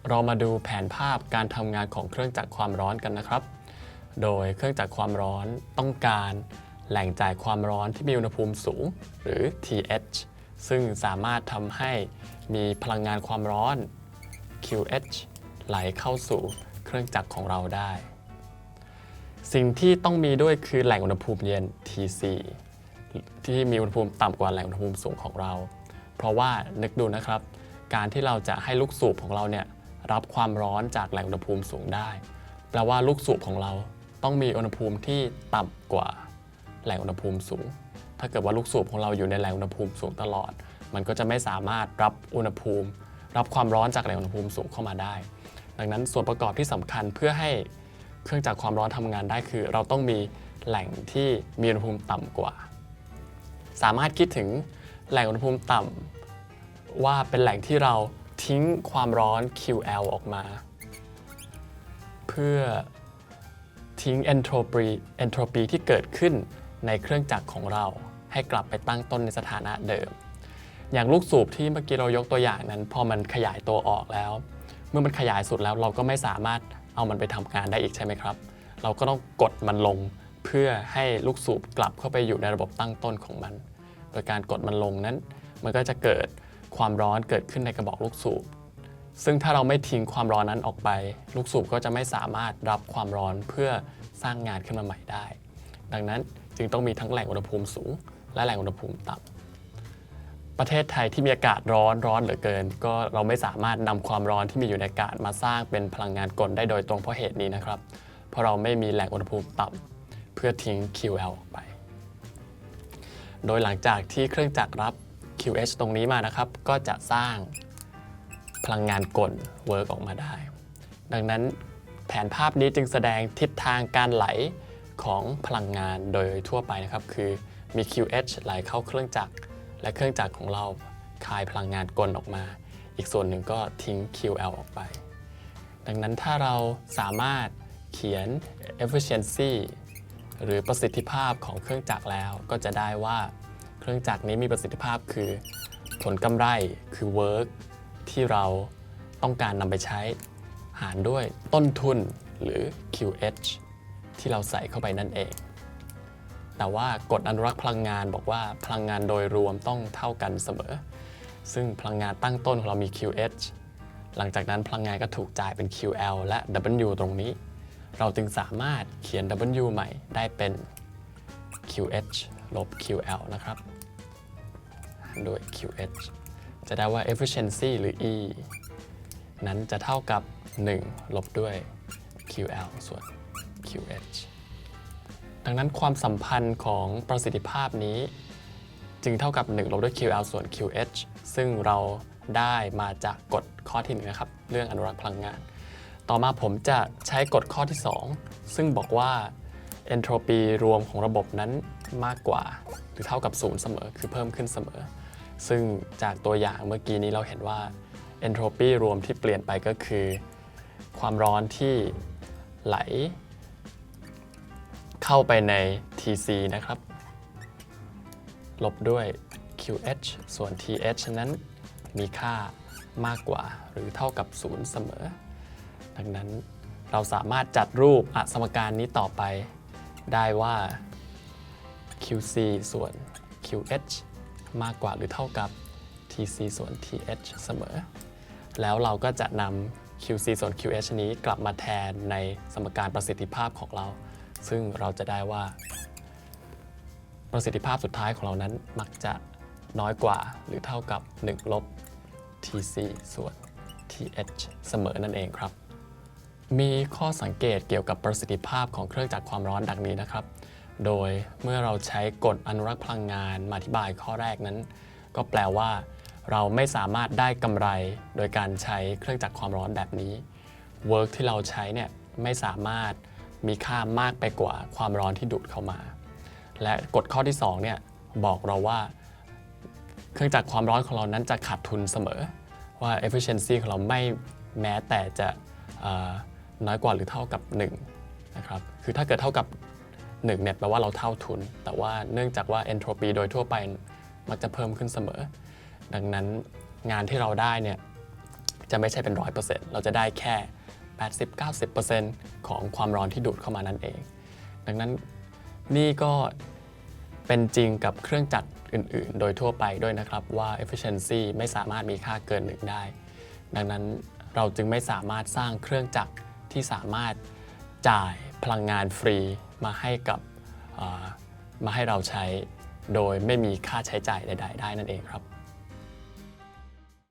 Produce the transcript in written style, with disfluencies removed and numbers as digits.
เรามาดูแผนภาพการทำงานของเครื่องจักรความร้อนกันนะครับโดยเครื่องจักรความร้อนต้องการแหล่งจ่ายความร้อนที่มีอุณหภูมิสูงหรือ TH ซึ่งสามารถทำให้มีพลังงานความร้อน QH ไหลเข้าสู่เครื่องจักรของเราได้สิ่งที่ต้องมีด้วยคือแหล่งอุณหภูมิเย็น TC ที่มีอุณหภูมิต่ำกว่าแหล่งอุณหภูมิสูงของเราเพราะว่านึกดูนะครับการที่เราจะให้ลูกสูบของเราเนี่ยรับความร้อนจากแหล่งอุณหภูมิสูงได้แปลว่าลูกสูบของเราต้องมีอุณหภูมิที่ต่ำกว่าแหล่งอุณหภูมิสูงถ้าเกิดว่าลูกสูบของเราอยู่ในแหล่งอุณหภูมิสูงตลอดมันก็จะไม่สามารถรับอุณหภูมิรับความร้อนจากแหล่งอุณหภูมิสูงเข้ามาได้ดังนั้นส่วนประกอบที่สำคัญเพื่อให้เครื่องจักรความร้อนทำงานได้คือเราต้องมีแหล่งที่มีอุณหภูมิต่ำกว่าสามารถคิดถึงแหล่งอุณหภูมิต่ำว่าเป็นแหล่งที่เราทิ้งความร้อน QL ออกมาเพื่อทิ้งเอนโทรปีที่เกิดขึ้นในเครื่องจักรของเราให้กลับไปตั้งต้นในสถานะเดิมอย่างลูกสูบที่เมื่อกี้เรายกตัวอย่างนั้นพอมันขยายตัวออกแล้วเมื่อมันขยายสุดแล้วเราก็ไม่สามารถเอามันไปทำงานได้อีกใช่ไหมครับเราก็ต้องกดมันลงเพื่อให้ลูกสูบกลับเข้าไปอยู่ในระบบตั้งต้นของมันโดยการกดมันลงนั้นมันก็จะเกิดความร้อนเกิดขึ้นในกระบอกลูกสูบซึ่งถ้าเราไม่ทิ้งความร้อนนั้นออกไปลูกสูบก็จะไม่สามารถรับความร้อนเพื่อสร้างงานขึ้นมาใหม่ได้ดังนั้นจึงต้องมีทั้งแหล่งอุณหภูมิสูงและแหล่งอุณหภูมิต่ำประเทศไทยที่มีอากาศร้อนเหลือเกินก็เราไม่สามารถนำความร้อนที่มีอยู่ในอากาศมาสร้างเป็นพลังงานกลได้โดยตรงเพราะเหตุนี้นะครับเพราะเราไม่มีแหล่งอุณหภูมิต่ำเพื่อทิ้ง QL ออกไปโดยหลังจากที่เครื่องจักรรับ QH ตรงนี้มานะครับก็จะสร้างพลังงานกล work ออกมาได้ดังนั้นแผนภาพนี้จึงแสดงทิศทางการไหลของพลังงานโดยทั่วไปนะครับคือมี QH ไหลเข้าเครื่องจักรและเครื่องจักรของเราคายพลังงานกลออกมาอีกส่วนหนึ่งก็ทิ้ง QL ออกไปดังนั้นถ้าเราสามารถเขียน efficiency หรือประสิทธิภาพของเครื่องจักรแล้วก็จะได้ว่าเครื่องจักรนี้มีประสิทธิภาพคือผลกำไรคือ work ที่เราต้องการนำไปใช้หารด้วยต้นทุนหรือ QH ที่เราใส่เข้าไปนั่นเองแต่ว่ากฎอนุรักษ์พลังงานบอกว่าพลังงานโดยรวมต้องเท่ากันเสมอซึ่งพลังงานตั้งต้นของเรามี QH หลังจากนั้นพลังงานก็ถูกจ่ายเป็น QL และ W ตรงนี้เราจึงสามารถเขียน W ใหม่ได้เป็น QH ลบ QL นะครับด้วย QH จะได้ว่า efficiency หรือ E นั้นจะเท่ากับ1ลบด้วย QL ส่วน QH ดังนั้นความสัมพันธ์ของประสิทธิภาพนี้จึงเท่ากับ1ลบด้วย QL ส่วน QH ซึ่งเราได้มาจากกฎข้อที่1นะครับเรื่องอนุรักษ์พลังงานต่อมาผมจะใช้กฎข้อที่2ซึ่งบอกว่าเอนโทรปีรวมของระบบนั้นมากกว่าหรือเท่ากับ0เสมอคือเพิ่มขึ้นเสมอซึ่งจากตัวอย่างเมื่อกี้นี้เราเห็นว่าเอนโทรปีรวมที่เปลี่ยนไปก็คือความร้อนที่ไหลเข้าไปใน TC นะครับลบด้วย QH ส่วน TH นั้นมีค่ามากกว่าหรือเท่ากับ0เสมอดังนั้นเราสามารถจัดรูปสมการนี้ต่อไปได้ว่า QC ส่วน QH มากกว่าหรือเท่ากับ TC ส่วน TH เสมอแล้วเราก็จะนำ QC ส่วน QH นี้กลับมาแทนในสมการประสิทธิภาพของเราซึ่งเราจะได้ว่าประสิทธิภาพสุดท้ายของเรานั้นมักจะน้อยกว่าหรือเท่ากับ1ลบ TC ส่วน TH เสมอนั่นเองครับมีข้อสังเกตเกี่ยวกับประสิทธิภาพของเครื่องจักรความร้อนดังนี้นะครับโดยเมื่อเราใช้กฎอนุรักษ์พลังงานมาอธิบายข้อแรกนั้นก็แปลว่าเราไม่สามารถได้กำไรโดยการใช้เครื่องจักรความร้อนแบบนี้ work ที่เราใช้เนี่ยไม่สามารถมีค่ามากไปกว่าความร้อนที่ดูดเข้ามาและกฎข้อที่2เนี่ยบอกเราว่าเครื่องจักรความร้อนของเรานั้นจะขาดทุนเสมอว่า efficiency ของเราไม่แม้แต่จะน้อยกว่าหรือเท่ากับ1นะครับคือถ้าเกิดเท่ากับ1เนี่ยแปลว่าเราเท่าทุนแต่ว่าเนื่องจากว่า entropy โดยทั่วไปมักจะเพิ่มขึ้นเสมอดังนั้นงานที่เราได้เนี่ย จะไม่ใช่เป็น 100% เราจะได้แค่ 80-90% ของความร้อนที่ดูดเข้ามานั่นเอง ดังนั้นนี่ก็เป็นจริงกับเครื่องจักรอื่นๆ โดยทั่วไปด้วยนะครับว่า efficiency ไม่สามารถมีค่าเกิน 1 ได้ ดังนั้นเราจึงไม่สามารถสร้างเครื่องจักรที่สามารถจ่ายพลังงานฟรีมาให้เราใช้โดยไม่มีค่าใช้จ่ายใดๆได้นั่นเองครับ